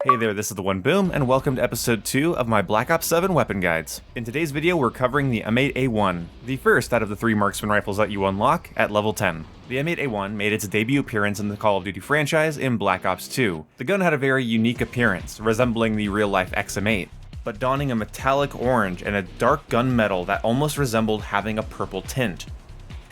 Hey there, this is the One Boom, and welcome to episode 2 of my Black Ops 7 weapon guides. In today's video, we're covering the M8A1, the first out of the 3 marksman rifles that you unlock at level 10. The M8A1 made its debut appearance in the Call of Duty franchise in Black Ops 2. The gun had a very unique appearance, resembling the real-life XM8, but donning a metallic orange and a dark gunmetal that almost resembled having a purple tint,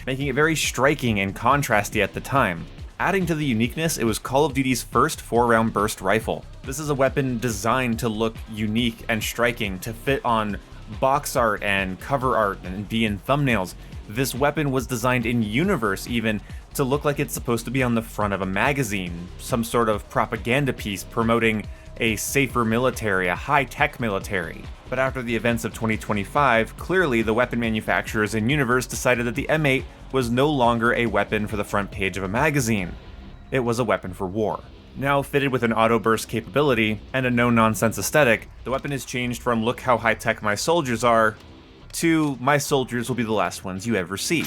making it very striking and contrasty at the time. Adding to the uniqueness, it was Call of Duty's first 4-round burst rifle. This is a weapon designed to look unique and striking, to fit on box art and cover art and be in thumbnails. This weapon was designed in universe even to look like it's supposed to be on the front of a magazine, some sort of propaganda piece promoting a safer military, a high-tech military. But after the events of 2025, clearly the weapon manufacturers in universe decided that the M8 was no longer a weapon for the front page of a magazine. It was a weapon for war. Now fitted with an auto-burst capability and a no-nonsense aesthetic, the weapon has changed from "look how high-tech my soldiers are" to "my soldiers will be the last ones you ever see."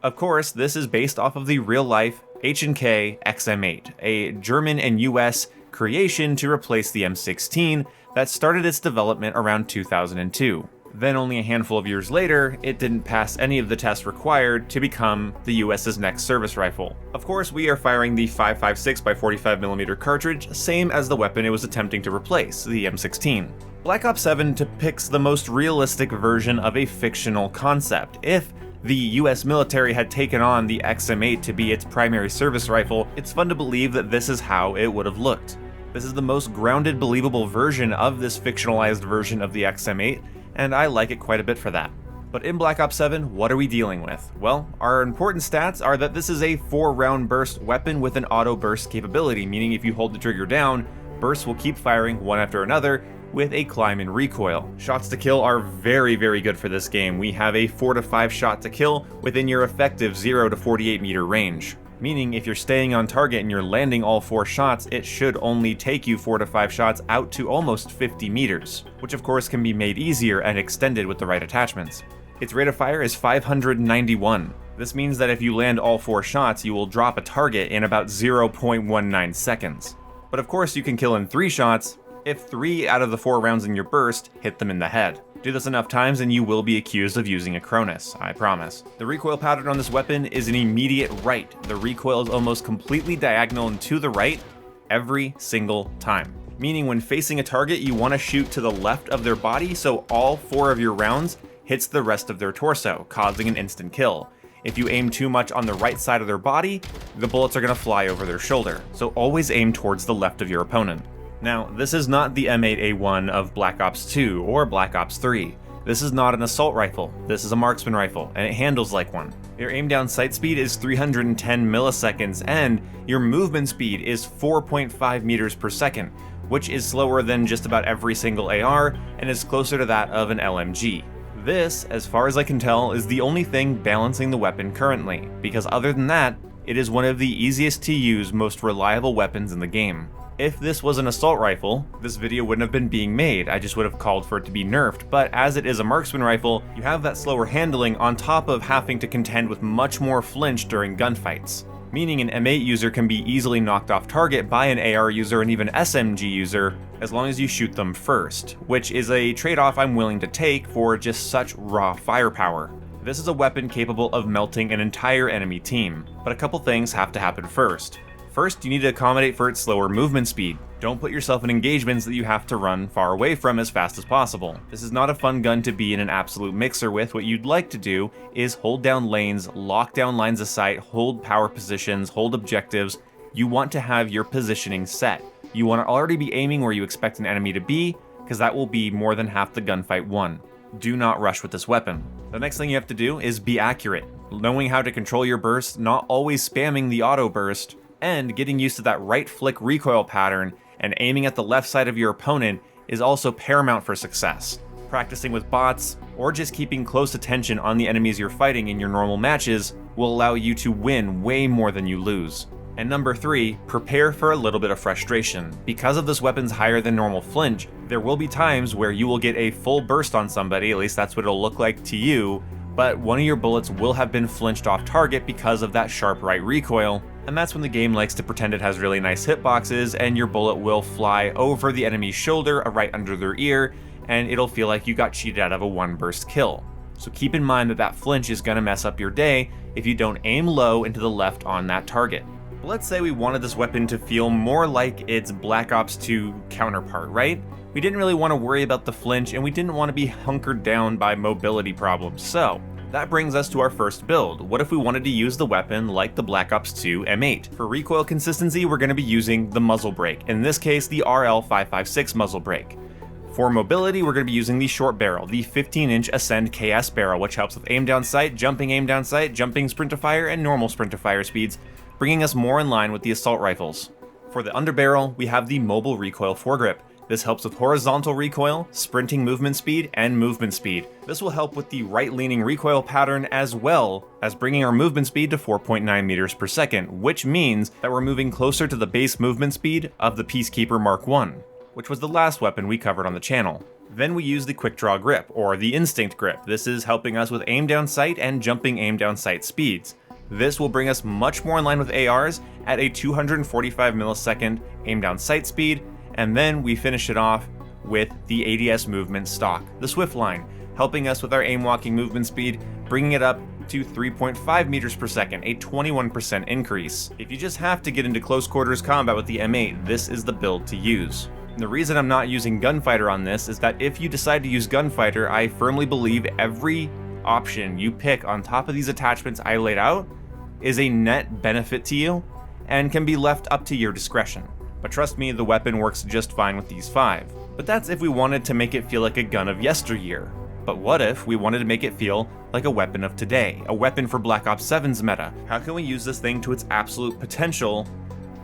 Of course, this is based off of the real-life H&K XM8, a German and US creation to replace the M16 that started its development around 2002. Then only a handful of years later, it didn't pass any of the tests required to become the US's next service rifle. Of course, we are firing the 5.56x45mm cartridge, same as the weapon it was attempting to replace, the M16. Black Ops 7 depicts the most realistic version of a fictional concept. If the US military had taken on the XM8 to be its primary service rifle, it's fun to believe that this is how it would have looked. This is the most grounded, believable version of this fictionalized version of the XM8, and I like it quite a bit for that. But in Black Ops 7, what are we dealing with? Well, our important stats are that this is a 4-round burst weapon with an auto burst capability, meaning if you hold the trigger down, bursts will keep firing one after another with a climb in recoil. Shots to kill are very good for this game. We have a 4 to 5 shot to kill within your effective 0 to 48 meter range. Meaning if you're staying on target and you're landing all 4 shots, it should only take you 4 to 5 shots out to almost 50 meters, which of course can be made easier and extended with the right attachments. Its rate of fire is 591. This means that if you land all 4 shots, you will drop a target in about 0.19 seconds. But of course you can kill in 3 shots if 3 out of the 4 rounds in your burst hit them in the head. Do this enough times and you will be accused of using a Cronus, I promise. The recoil pattern on this weapon is an immediate right. The recoil is almost completely diagonal and to the right every single time. Meaning when facing a target, you want to shoot to the left of their body so all 4 of your rounds hits the rest of their torso, causing an instant kill. If you aim too much on the right side of their body, the bullets are going to fly over their shoulder. So always aim towards the left of your opponent. Now, this is not the M8A1 of Black Ops 2 or Black Ops 3. This is not an assault rifle, this is a marksman rifle, and it handles like one. Your aim down sight speed is 310 milliseconds, and your movement speed is 4.5 meters per second, which is slower than just about every single AR, and is closer to that of an LMG. This, as far as I can tell, is the only thing balancing the weapon currently, because other than that, it is one of the easiest to use, most reliable weapons in the game. If this was an assault rifle, this video wouldn't have been being made, I just would have called for it to be nerfed, but as it is a marksman rifle, you have that slower handling on top of having to contend with much more flinch during gunfights. Meaning an M8 user can be easily knocked off target by an AR user and even SMG user, as long as you shoot them first, which is a trade-off I'm willing to take for just such raw firepower. This is a weapon capable of melting an entire enemy team, but a couple things have to happen first. First, you need to accommodate for its slower movement speed. Don't put yourself in engagements that you have to run far away from as fast as possible. This is not a fun gun to be in an absolute mixer with. What you'd like to do is hold down lanes, lock down lines of sight, hold power positions, hold objectives. You want to have your positioning set. You want to already be aiming where you expect an enemy to be, because that will be more than half the gunfight won. Do not rush with this weapon. The next thing you have to do is be accurate. Knowing how to control your burst, not always spamming the auto burst, and getting used to that right flick recoil pattern and aiming at the left side of your opponent is also paramount for success. Practicing with bots, or just keeping close attention on the enemies you're fighting in your normal matches will allow you to win way more than you lose. And number 3, prepare for a little bit of frustration. Because of this weapon's higher than normal flinch, there will be times where you will get a full burst on somebody, at least that's what it'll look like to you, but one of your bullets will have been flinched off target because of that sharp right recoil, and that's when the game likes to pretend it has really nice hitboxes, and your bullet will fly over the enemy's shoulder, right under their ear, and it'll feel like you got cheated out of a one-burst kill. So keep in mind that that flinch is going to mess up your day if you don't aim low into the left on that target. But let's say we wanted this weapon to feel more like its Black Ops 2 counterpart, right? We didn't really want to worry about the flinch, and we didn't want to be hunkered down by mobility problems, so that brings us to our first build. What if we wanted to use the weapon like the Black Ops 2 M8? For recoil consistency, we're going to be using the muzzle brake, in this case the RL556 muzzle brake. For mobility, we're going to be using the short barrel, the 15-inch Ascend KS barrel, which helps with aim down sight, jumping sprint to fire, and normal sprint to fire speeds, bringing us more in line with the assault rifles. For the underbarrel, we have the mobile recoil foregrip. This helps with horizontal recoil, sprinting movement speed, and movement speed. This will help with the right-leaning recoil pattern as well as bringing our movement speed to 4.9 meters per second, which means that we're moving closer to the base movement speed of the Peacekeeper Mark I, which was the last weapon we covered on the channel. Then we use the quick draw grip, or the instinct grip. This is helping us with aim down sight and jumping aim down sight speeds. This will bring us much more in line with ARs at a 245 millisecond aim down sight speed, and then we finish it off with the ADS movement stock, the Swift line, helping us with our aim walking movement speed, bringing it up to 3.5 meters per second, a 21% increase. If you just have to get into close quarters combat with the M8, this is the build to use. And the reason I'm not using Gunfighter on this is that if you decide to use Gunfighter, I firmly believe every option you pick on top of these attachments I laid out is a net benefit to you and can be left up to your discretion. But trust me, the weapon works just fine with these 5. But that's if we wanted to make it feel like a gun of yesteryear. But what if we wanted to make it feel like a weapon of today, a weapon for Black Ops 7's meta? How can we use this thing to its absolute potential,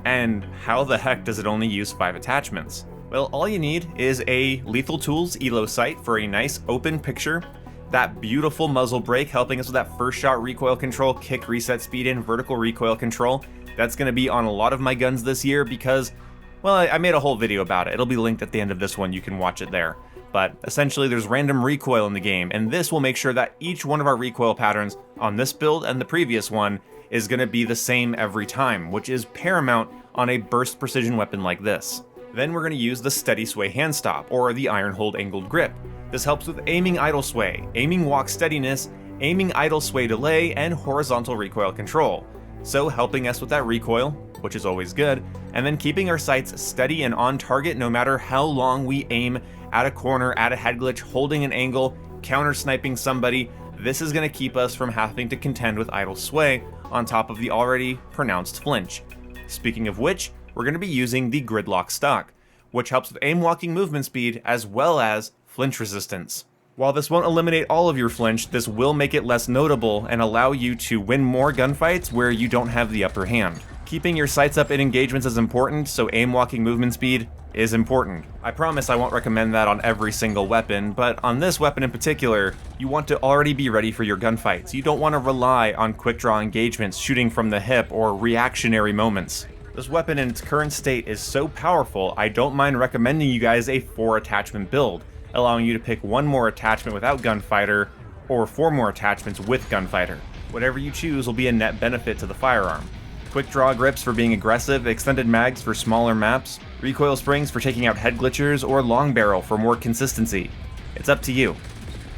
and how the heck does it only use 5 attachments? Well, all you need is a Lethal Tools ELO sight for a nice open picture, that beautiful muzzle brake helping us with that first shot recoil control, kick reset speed, and vertical recoil control. That's going to be on a lot of my guns this year because, well, I made a whole video about it. It'll be linked at the end of this one, you can watch it there. But essentially there's random recoil in the game, and this will make sure that each one of our recoil patterns on this build and the previous one is going to be the same every time, which is paramount on a burst precision weapon like this. Then we're going to use the steady sway hand stop, or the iron hold angled grip. This helps with aiming idle sway, aiming walk steadiness, aiming idle sway delay, and horizontal recoil control. So helping us with that recoil, which is always good, and then keeping our sights steady and on target no matter how long we aim at a corner, at a head glitch, holding an angle, counter sniping somebody. This is going to keep us from having to contend with idle sway on top of the already pronounced flinch. Speaking of which, we're going to be using the gridlock stock, which helps with aim walking movement speed as well as flinch resistance. While this won't eliminate all of your flinch, this will make it less notable and allow you to win more gunfights where you don't have the upper hand. Keeping your sights up in engagements is important, so aim walking movement speed is important. I promise I won't recommend that on every single weapon, but on this weapon in particular, you want to already be ready for your gunfights. You don't want to rely on quick draw engagements, shooting from the hip, or reactionary moments. This weapon in its current state is so powerful, I don't mind recommending you guys a 4 attachment build, allowing you to pick 1 more attachment without Gunfighter, or 4 more attachments with Gunfighter. Whatever you choose will be a net benefit to the firearm. Quick draw grips for being aggressive, extended mags for smaller maps, recoil springs for taking out head glitchers, or long barrel for more consistency. It's up to you.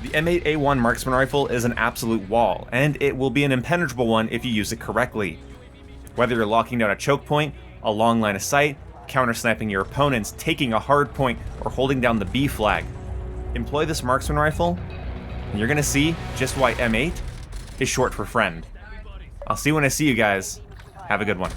The M8A1 marksman rifle is an absolute wall, and it will be an impenetrable one if you use it correctly. Whether you're locking down a choke point, a long line of sight, counter-sniping your opponents, taking a hard point, or holding down the B flag. Employ this marksman rifle, and you're gonna see just why M8 is short for friend. I'll see you when I see you guys. Have a good one.